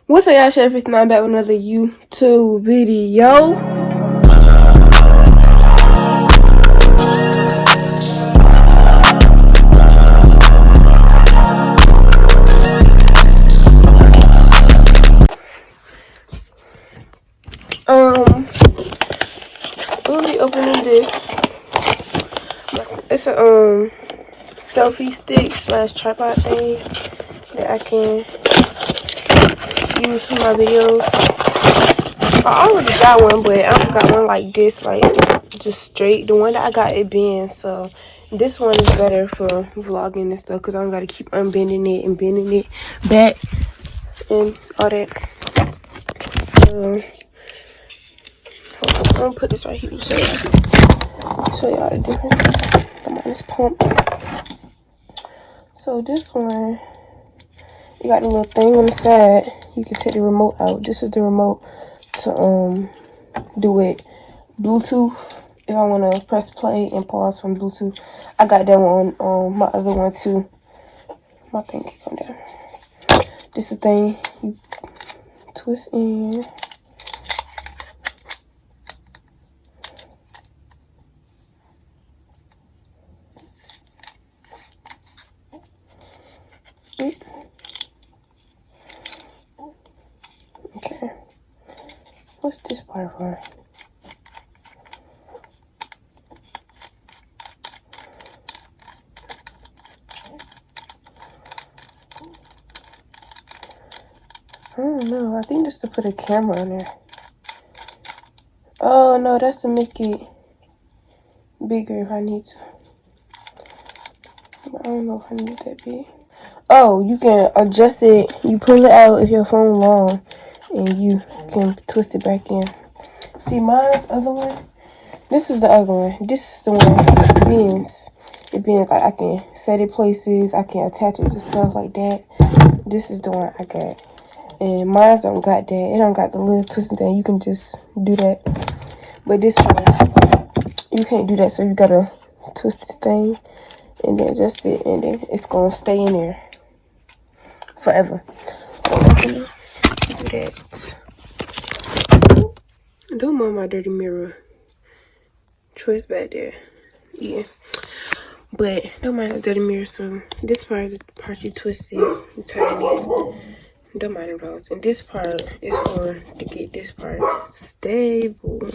What's up, y'all? Cherrish Faith, now I'm back with another YouTube video. We'll be opening this. It's a selfie stick / tripod thing that I can use for my videos. I already got one, but I don't got one like this, like just straight. The one that I got, it bends, so this one is better for vlogging and stuff because I don't gotta keep unbending it and bending it back and all that. So I'm gonna put this right here to show y'all the difference. I'm on this pump. So this one, you got a little thing on the side. You can take the remote out. This is the remote to do it Bluetooth. If I want to press play and pause from Bluetooth, I got that one on my other one too. My thing can come down. This is the thing you twist in. Okay. What's this part for? I don't know. I think this is to put a camera on there. Oh no, that's to make it bigger if I need to. But I don't know if I need that big. Oh, you can adjust it. You pull it out if your phone long, and you can twist it back in. See, mine's other one. This is the other one. This is the one that bends. It bends. Like I can set it places. I can attach it to stuff like that. This is the one I got. And mine don't got that. It don't got the little twisting thing. You can just do that. But this one, you can't do that. So you gotta twist this thing and then adjust it, and then it's gonna stay in there forever. So I'm gonna do that. Don't mind my dirty mirror. Twist back there. Yeah. But don't mind the dirty mirror. So this part is the part you twist it, you tighten it. Don't mind those. And this part is for to get this part stable.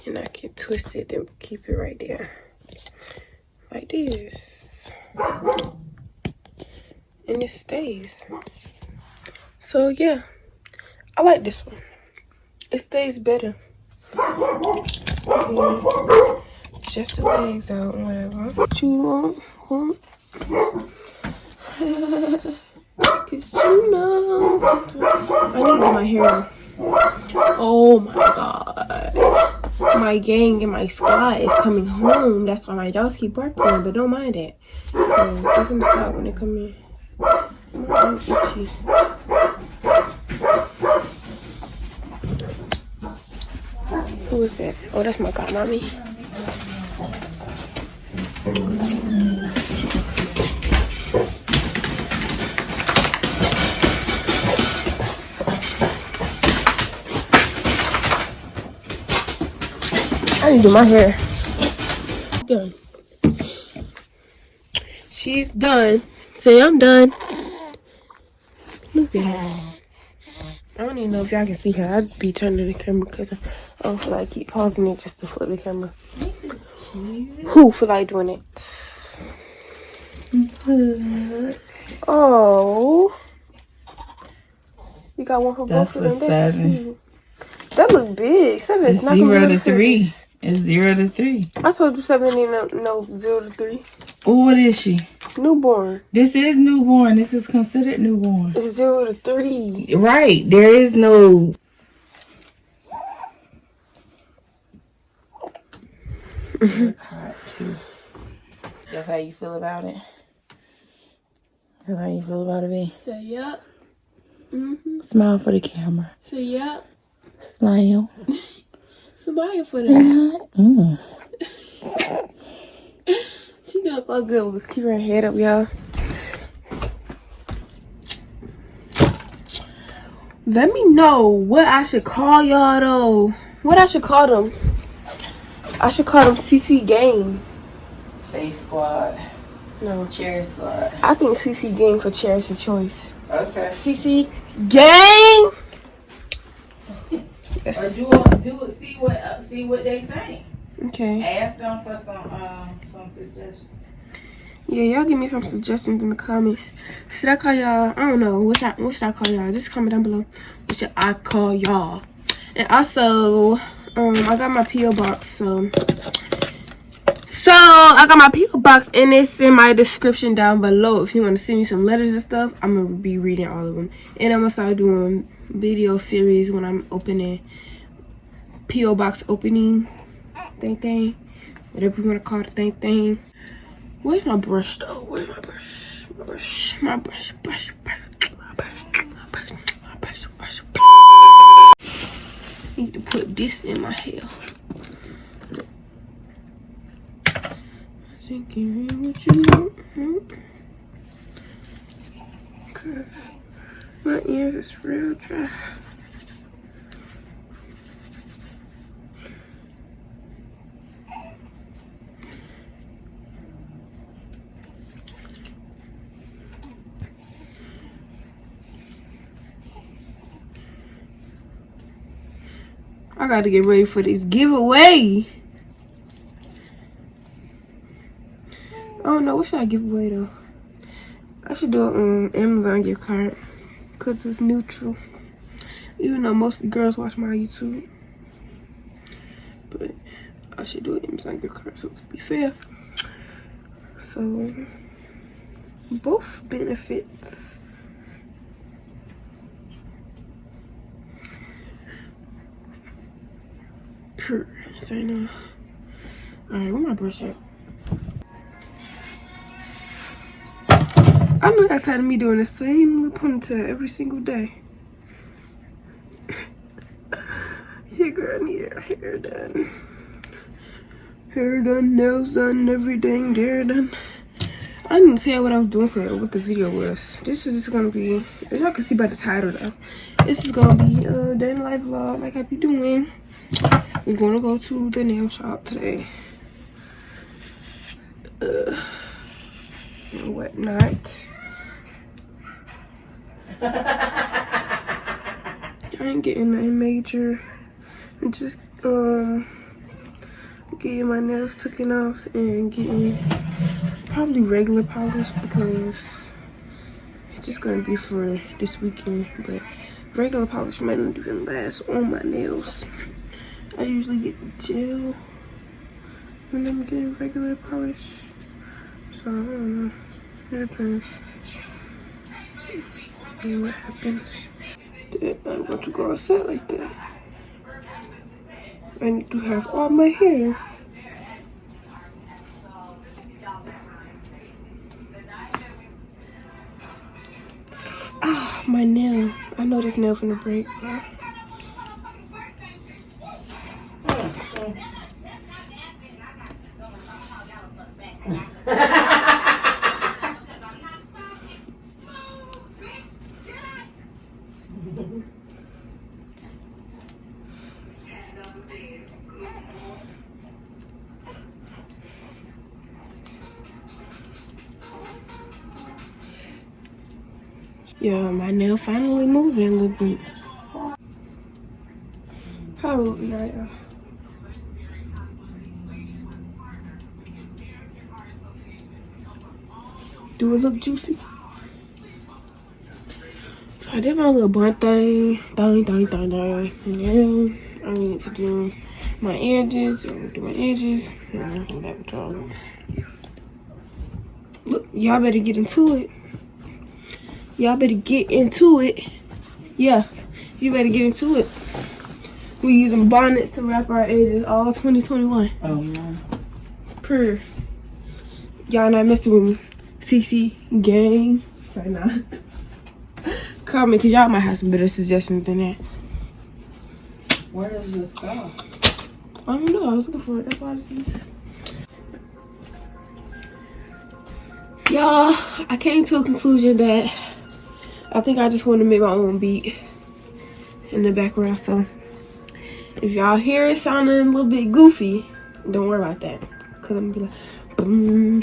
And I can twist it and keep it right there. Like this. And it stays. So yeah. I like this one. It stays better. Okay. Just the legs out, whatever. What you want? Cause you know I need to do my hair. Oh my god. My gang and my squad is coming home. That's why my dogs keep barking, but don't mind that. Let them stop when they come in. I'm itchy. Who is that? Oh, that's my godmommy. I need to do my hair. Done. She's done. Say I'm done. Look at her. I don't even know if y'all can see her. I'd be turning the camera because I don't feel like keep pausing it just to flip the camera. Who feel like doing it? Oh. You got one for both of them. That's 7. That look big. 7 is not 0 to 3. It's 0 to 3. I told you 7 ain't no 0 to 3. Oh, what is she? Newborn. This is newborn. This is considered newborn. It's 0 to 3. Right. There is no. That's how you feel about it? That's how you feel about it, B? Say yep. Smile for the camera. Say yep. Smile. Smile for that. Mm. She does so good with keeping her head up, y'all. Let me know what I should call y'all though. What I should call them? I should call them CC Gang. Face Squad. No. Cherry Squad. I think CC Gang for Cherrish your choice. Okay. CC Gang. Or do it. See what they think. Okay. Ask them for some suggestions. Yeah, y'all give me some suggestions in the comments. Should I call y'all? I don't know. What should I call y'all? Just comment down below. What should I call y'all? And also, I got my PO box. So I got my PO box, and it's in my description down below. If you want to send me some letters and stuff, I'm gonna be reading all of them. And I'm gonna start doing video series when I'm opening PO box opening thing, whatever you want to call the thing. Where's my brush though? Where's my brush? My brush. Need to put this in my hair. I think you hear what you want. Okay. My ears is real dry. I gotta get ready for this giveaway. I don't know, what should I give away though? I should do an Amazon gift card because it's neutral. Even though most girls watch my YouTube. But I should do an Amazon gift card so it can be fair. So, both benefits. Sign off. Alright, where my brush at? I know that's how me doing the same little ponytail every single day. Yeah, girl, I need her hair done. Hair done, nails done, everything there done. I didn't say what I was doing for what the video was. This is gonna be, as y'all can see by the title though, this is gonna be a day in the life vlog like I be doing. We're gonna go to the nail shop today. And whatnot. I ain't getting nothing major. I'm just getting my nails taken off and getting probably regular polish because it's just gonna be for this weekend. But regular polish might not even last on my nails. I usually get gel when I'm getting regular polish. So I don't know. It depends on what happens. Then I'm going to go outside like that. I need to have all my hair. Ah, my nail. I know this nail finna break, bro. Yeah, my nail finally moving a little bit. How old now, y'all? Do it look juicy? So I did my little bun thing. Now I need to do my edges. Look, y'all better get into it. Y'all better get into it. Yeah, you better get into it. We using bonnets to wrap our edges all 2021. Oh, yeah. Per. Y'all not messing with me. CC Gang. Sorry, nah. Comment, because y'all might have some better suggestions than that. Where is your stuff? I don't know. I was looking for it. That's why I just used this. Y'all, I came to a conclusion that I think I just want to make my own beat. in the background. So if y'all hear it sounding a little bit goofy, don't worry about that. Cause I'm gonna be like, boom.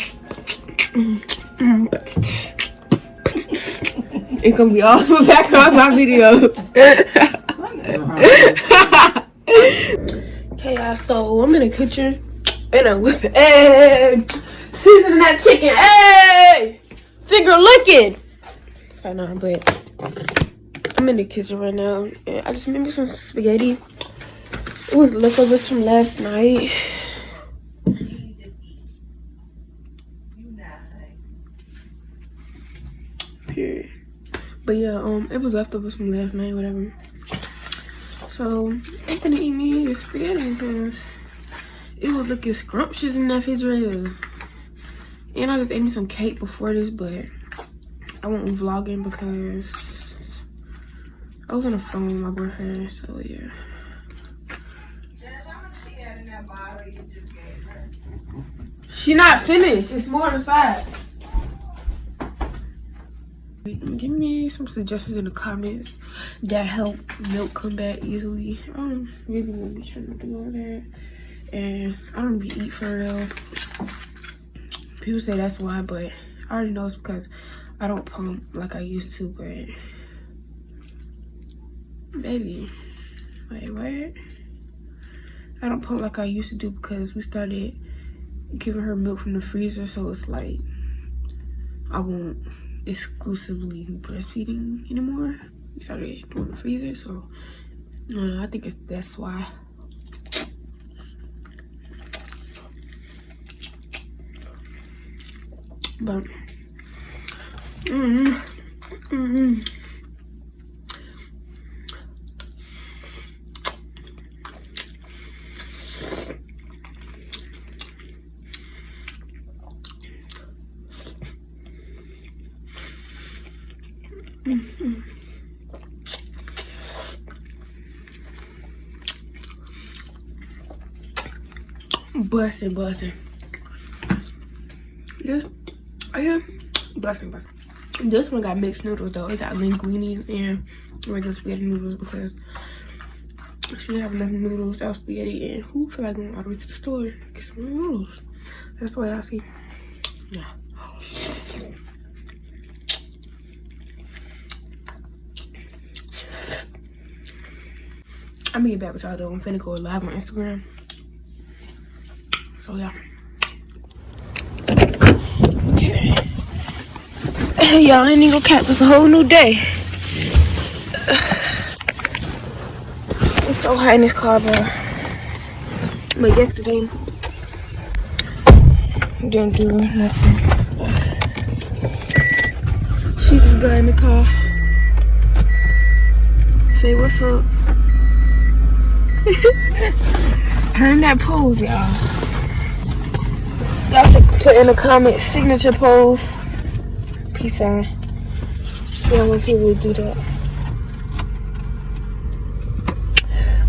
It's gonna be all the background of my videos. Okay, y'all. So I'm in the kitchen and I'm whipping egg, seasoning that chicken. Hey, finger licking. So no, but I'm in the kitchen right now and I just made me some spaghetti. It was leftovers from last night. Period. But yeah, it was leftovers from last night, whatever. So I'm gonna eat me the spaghetti because it was looking scrumptious in that refrigerator. And I just ate me some cake before this, but I wasn't vlogging because I was on the phone with my boyfriend, so yeah. She not finished. It's more on the side. Give me some suggestions in the comments that help milk come back easily. I don't really want to be trying to do all that. And I don't be eat for real. People say that's why, but I already know it's because I don't pump like I used to, but baby, wait, what? I don't pump like I used to do because we started giving her milk from the freezer, so it's like I won't exclusively breastfeeding anymore. We started doing the freezer, so I don't know, I think that's why. But Bussin'. This right here, bussin'. This one got mixed noodles though. It got linguine and regular spaghetti noodles because she didn't have enough noodles out spaghetti, and who feel like going all the way to the store to get some noodles? That's the way I see. Yeah. I'm gonna get back with y'all though. I'm finna go live on Instagram. So yeah. Okay. Hey y'all, I ain't even gonna cap. It's a whole new day. It's so hot in this car, bro. But yesterday, didn't do nothing. She just got in the car. Say what's up. Her in that pose, y'all. Y'all should put in the comments signature pose. Peace sign. If y'all want people to do that.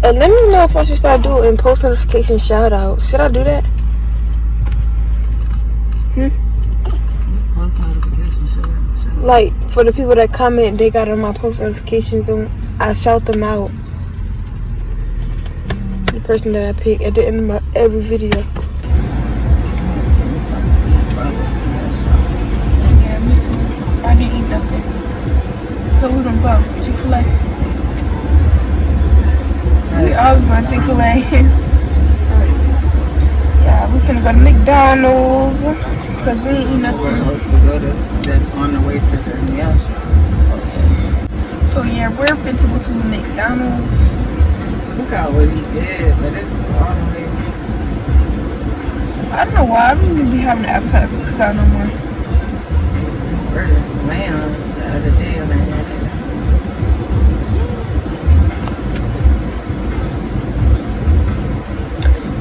Let me know if I should start doing post notification shout outs. Should I do that? Post notification shout out. Like for the people that comment, they got on my post notifications and I shout them out. The person that I pick at the end of my every video. Yeah, me too. I didn't eat nothing. So we gonna go Chick-fil-A. We always go to Chick-fil-A. Yeah, we finna go to McDonald's because we ain't eat nothing. That's on the way to the nail shop. So yeah, we're finna go to McDonald's. Look at what he did, but it's all the way. I don't know why I don't even be having an appetite for cook out no more. Burger slam the other day when I had it.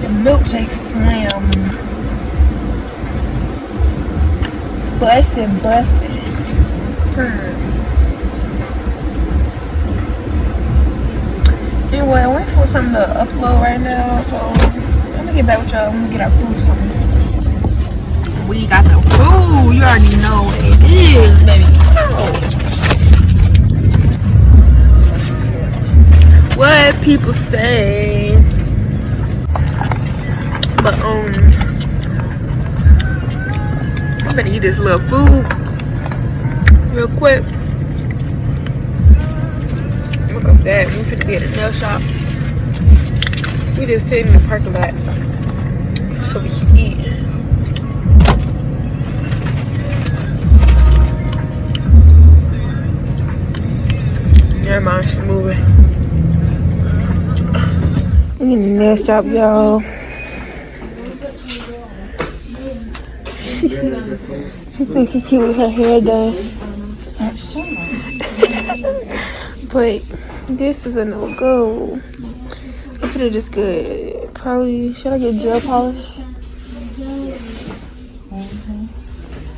The milkshake slam. Bussin'. Purr. Anyway, I'm waiting for something to upload right now, so I'm gonna get back with y'all when we get our food or something. We got the food. You already know what it is, baby. Oh. people say. But I'm gonna eat this little food real quick. Look up that. We finna be at a nail shop. We just sitting in the parking lot so we can eat. Never mind, she's moving. We in the nail shop, y'all. She thinks she's cute with her hair done. But this is a no-go. I'm finna just get, probably, should I get gel polish?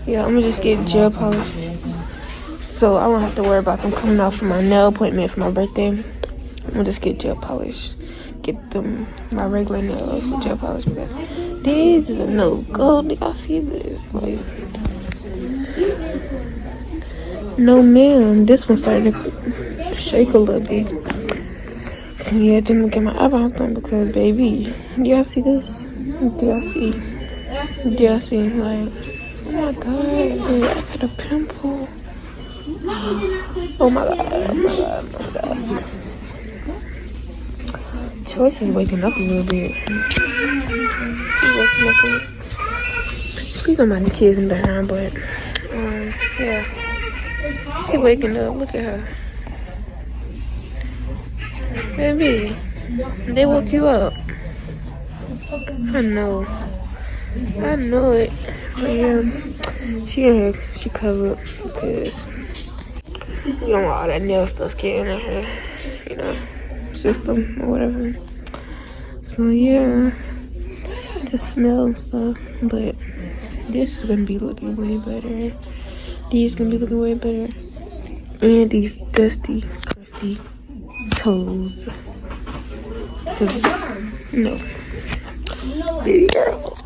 Yeah, I'm gonna just get gel polish. So I won't have to worry about them coming out for my nail appointment for my birthday. I'm gonna just get gel polish. Get them, my regular nails with gel polish because this is a no-go. Did y'all see this? Like, no ma'am. This one started to shake a little bit. So yeah, didn't get my eyebrows done because baby, do y'all see this? Do y'all see? Do y'all see? Like, oh my god, I got a pimple. Oh my god, oh my god, oh my god. Choice is waking up a little bit. She's waking up a little. Please don't mind the kids in the background, but yeah. She's waking up. Look at her. Baby, they woke you up. I know. I know it. But yeah, she covered because we don't want all that nail stuff getting in her, you know, system or whatever. So yeah, the smell and stuff. But this is gonna be looking way better. These gonna be looking way better. And these dusty, crusty toes. Cause no, baby girl.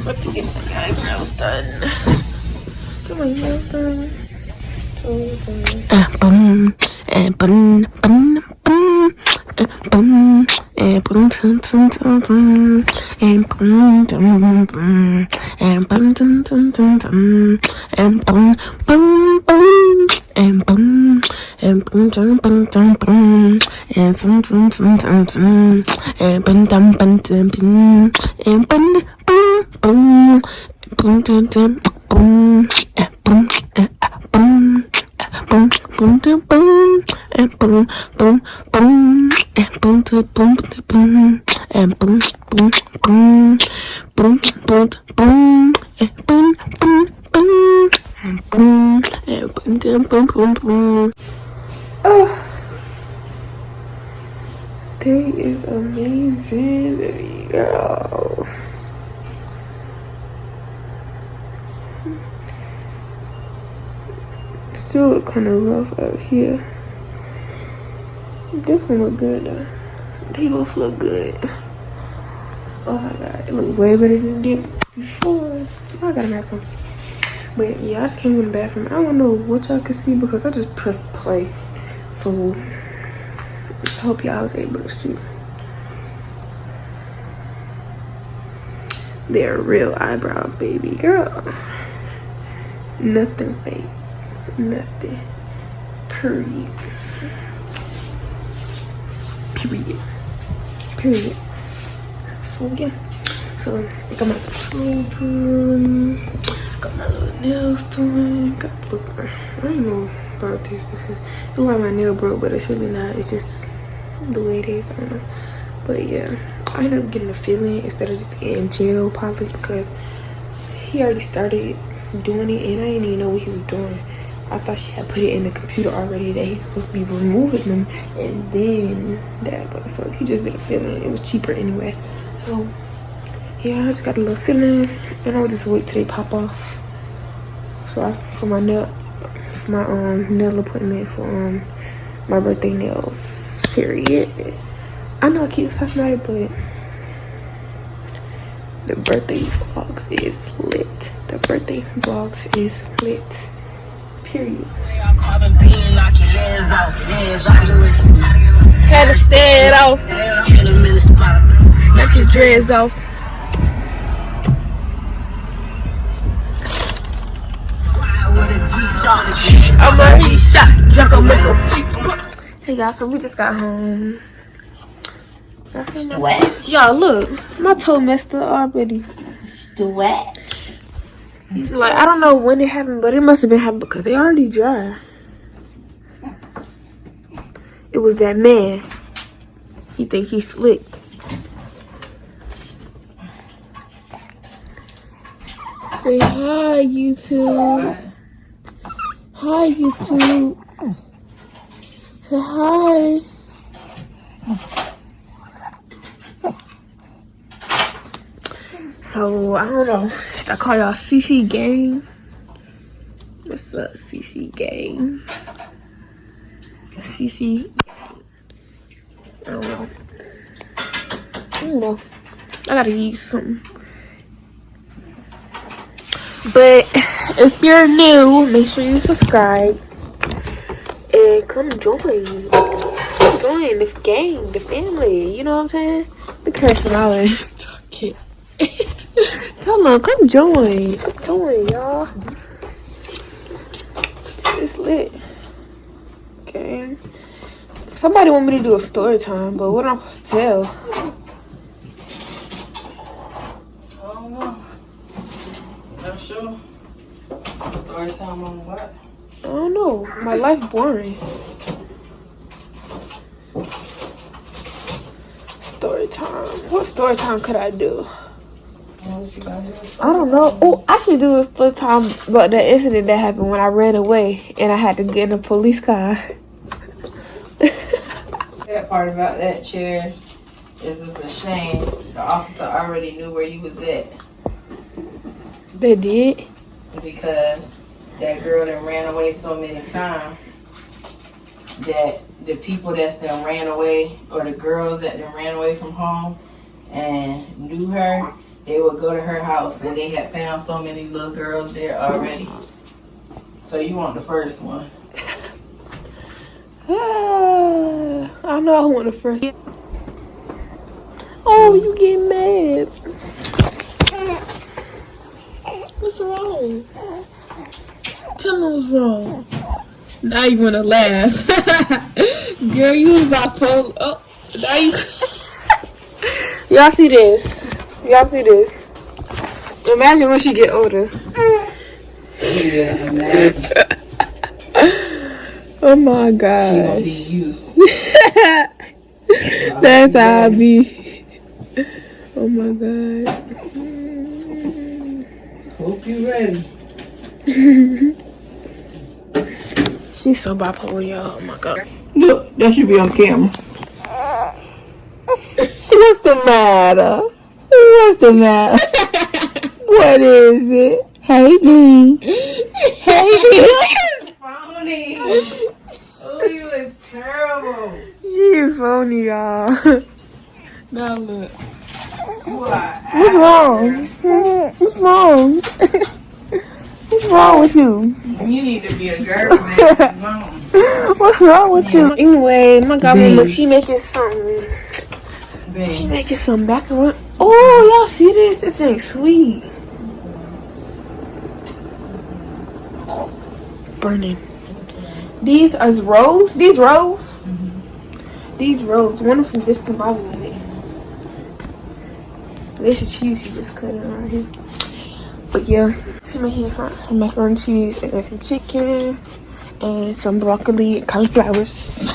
About to get my eyebrows done. Get my nails done. Day is amazing, baby girl. Still look kind of rough out here. This one look good though. They both look good. Oh my god, it look way better than it did before. Oh, I got a mask on. But yeah, I just came in the bathroom. I don't know what y'all could see because I just pressed play. So I hope y'all was able to see. They're real eyebrows, baby girl. Nothing fake. Nothing. Period. Period. Period. So yeah. So I got my toes done. Got my little nails done. Got the look. I don't know about this because it look like my nail broke, but it's really not. It's just the way it is. I don't know. But yeah, I ended up getting a filling instead of just getting gel polish because he already started doing it and I didn't even know what he was doing. I thought she had put it in the computer already that he was supposed to be removing them and then that, but so he just did a filling. It was cheaper anyway. So yeah, I just got a little feeling, and I'll just wait till they pop off. So for my nail appointment for my birthday nails. Period. I know I keep talking about it, but the birthday vlogs is lit. The birthday vlogs is lit. Period. Had to stand off. Knock his dreads off. I'm already shot. Drunk on Mickle. Hey y'all, so we just got home. Stretch. Y'all, look. My toe messed up already. Stretch. He's like, I don't know when it happened, but it must have been happening because they already dry. It was that man. He think he's slick. Say hi, YouTube. Hi, YouTube. Say hi. So, I don't know. Should I call y'all CC gang? What's up, CC gang? CC. I don't know. I gotta use something. But if you're new, make sure you subscribe and come join. Join the gang, the family. You know what I'm saying? The cursing out talking. Tell them, come join. Come join, y'all. It's lit. Okay. Somebody want me to do a story time, but what am I supposed to tell? I don't know. Not sure. Story time on what? I don't know. My life boring. Story time. What story time could I do? I don't know. Oh, I should do a story time about the incident that happened when I ran away and I had to get in a police car. That part about that, Cherrish, is it's a shame. The officer already knew where you was at. They did? Because that girl that ran away so many times that the people that's done ran away, or the girls that done ran away from home and knew her, they would go to her house and they had found so many little girls there already. So you want the first one. I know I want the first. Oh, you get mad. What's wrong? Tell me what's wrong. Now you wanna laugh. Girl, you was bipolar. Oh, now you. Y'all see this. Y'all see this. Imagine when she get older. Yeah, imagine. Oh my She gonna gosh. be you. That's how I be. Oh my god. Hope you ready. She's so bipolar, y'all. Oh my god. Look, that should be on camera. What's the matter? What's the matter? What is it? Hey, Lee. Hey, Lee. Phony. Oh, you is terrible. She's phony, y'all. Now look. What? What's wrong? What's wrong? What's wrong with you? You need to be a girlfriend. What's wrong with you? Anyway, my godmama, she making something. She Babe. making some macaroni. Oh, y'all see this? This ain't sweet. Burning. These are rolls. These rolls. These rolls. One is from discombobulated. This is cheese she just cut it right here. But yeah, she making some macaroni and cheese and some chicken and some broccoli and cauliflowers.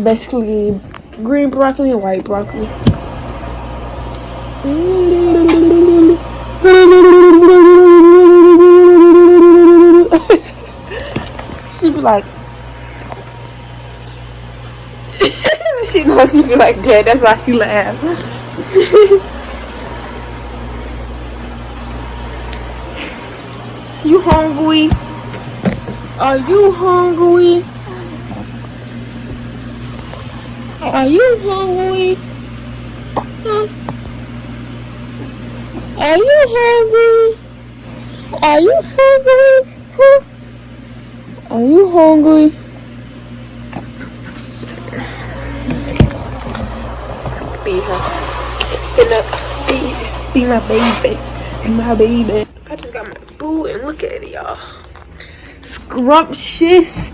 Basically, green broccoli and white broccoli. She be like, she knows she be like that. That's why she laugh. You hungry? Are you hungry? Are you hungry? Huh? Are you hungry? Are you hungry? Huh? Are you hungry? Be her. Be my baby. My baby. I just got my boo and look at it, y'all. Scrumptious.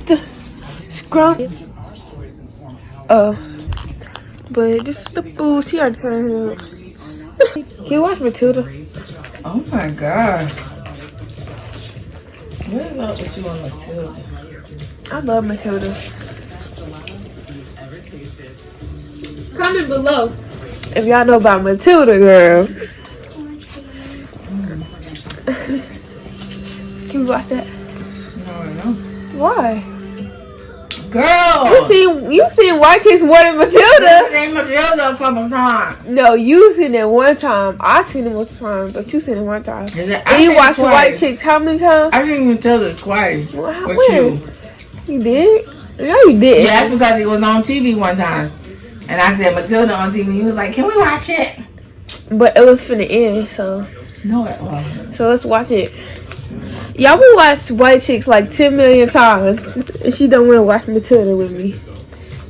But this is the boo. She already turned up. Can you watch Matilda? Oh my god. What is up with you and Matilda? I love Matilda. Comment below if y'all know about Matilda, girl. Can we watch that? No. Why? Girl! You seen White Chicks more than Matilda? I seen Matilda a couple times. No, you seen it one time. I seen it multiple times, but you seen it one time. And you watched White Chicks how many times? I seen Matilda twice. Well, with when? You did? No, you didn't. Yeah, that's because it was on TV one time. And I said Matilda on TV. He was like, can we watch it? But it was finna end, so. No, it wasn't. So let's watch it. Y'all we watched White Chicks like 10 million times. And she don't want to watch Matilda with me.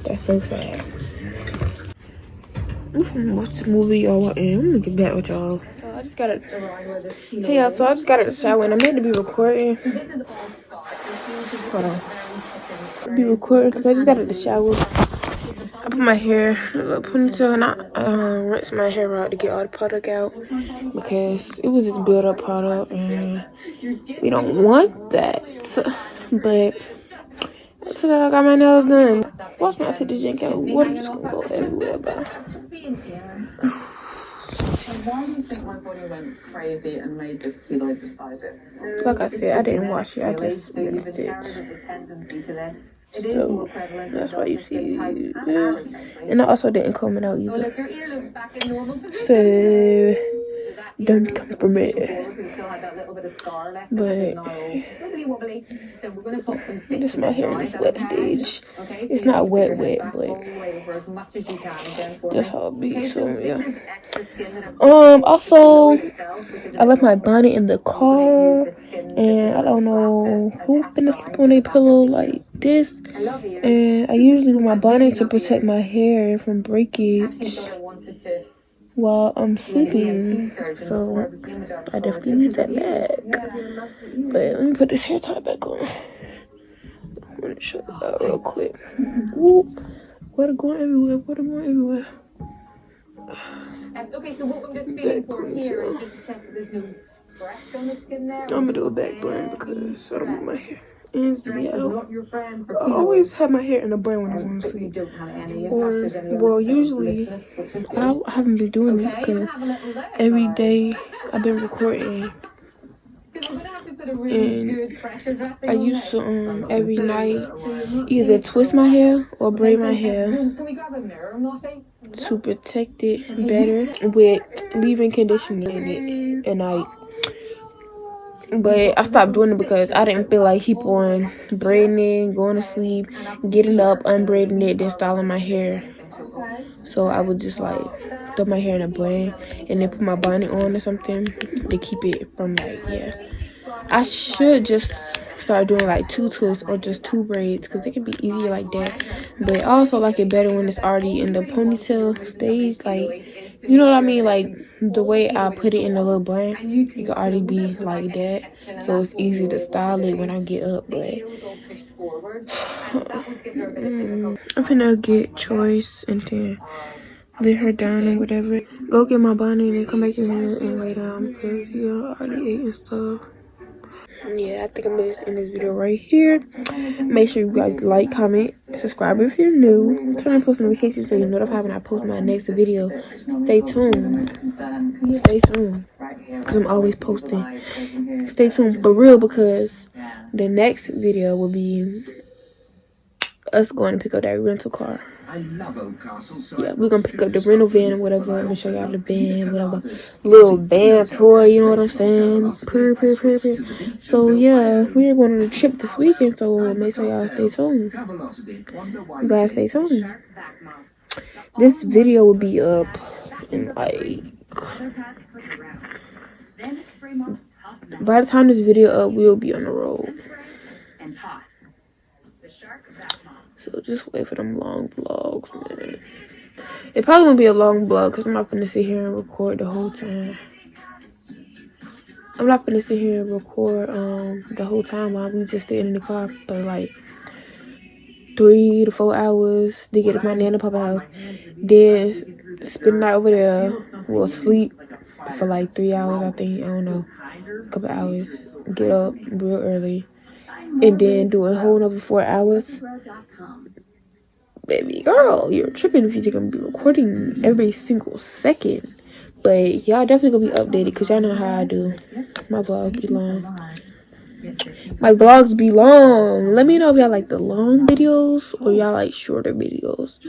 That's so sad. Watch this movie y'all in. I'm gonna get back with y'all. So I just got it. Hey y'all, so I just got out of the shower and I'm meant to be recording. Hold on. Be recording because I just got out of the shower. I put my hair in a little ponytail and I rinsed my hair out to get all the product out because it was just build up product and we don't want that. But today I got my nails done. Watch my city drink out. Water just gonna go everywhere, bro. Why do you think my body went crazy and made this kilo decisive? Like I said, I didn't wash it. I just rinsed it. So that's why you see it. And I also didn't comb it out either. So don't come for me. But this is my hair in this wet stage. It's not wet, but that's how it be. So yeah. Also, I left my bonnet in the car, and I don't know who finna sleep on a pillow like this. And I usually wear my bonnet to protect my hair from breakage while I'm sleeping, so I definitely need that back. But let me put this hair tie back on. I'm gonna show you that real quick. Whoop! Water going everywhere. Water going everywhere. Okay, so what I'm just feeling for here is just to check that there's no stretch on the skin there. I'm gonna do a back bun because I don't want my hair ends to be out. I always have my hair in a bun when I want to sleep. Or, well, usually I haven't been doing it because every day I've been recording. And I used to every night either twist my hair or braid my hair to protect it better with leave-in conditioner in it at night. But I stopped doing it because I didn't feel like keep on braiding it, going to sleep, getting up, unbraiding it, then styling my hair. So I would just like throw my hair in a bun and then put my bonnet on or something to keep it from like, yeah. I should just start doing like 2 twists or just 2 braids because it can be easier like that. But I also like it better when it's already in the ponytail stage, like, you know what I mean, like the way I put it in the little bun, it can already be like that, so it's easy to style it when I get up. But I'm gonna get Choice and then lay her down or whatever, go get my bonnet and then come back in here and lay down because I already ate and stuff. Yeah, I think I'm gonna just end this video right here. Make sure you guys like, comment, subscribe if you're new, turn on post notifications so you're notified when I post my next video. Stay tuned because I'm always posting. Stay tuned for real because the next video will be us going to pick up that rental car. I love old castles, so yeah, we're gonna pick up the rental van or whatever. I'm gonna show y'all the van, whatever. Little van tour, you know what I'm saying? Purr. So yeah, we're going on a trip this weekend, so make sure y'all stay tuned. You guys stay tuned. This video will be up in like, by the time this video up, we'll be on the road. So just wait for them long vlogs, man. It probably won't be a long vlog because I'm not gonna sit here and record the whole time. I'm not gonna sit here and record the whole time while we just staying in the car for like 3 to 4 hours to get to my Nana Papa house. Then spend the night over there. We'll sleep for like 3 hours, I think. I don't know. A couple hours. Get up real early. And then do a whole another 4 hours. Baby girl, you're tripping if you're gonna be recording every single second. But y'all definitely gonna be updated because y'all know how I do. My vlogs be long. My vlogs be long. Let me know if y'all like the long videos or y'all like shorter videos.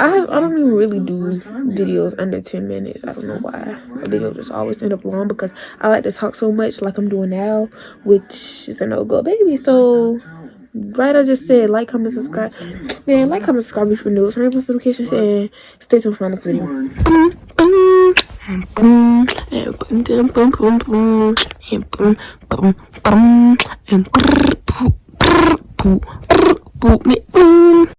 I don't even really do videos under 10 minutes. I don't know why. My videos just always end up long because I like to talk so much like I'm doing now, which is a no-go, baby. So right, I just said like, comment, subscribe. Man, like, comment, subscribe if you're new. Turn on post notifications and stay tuned for my next video. And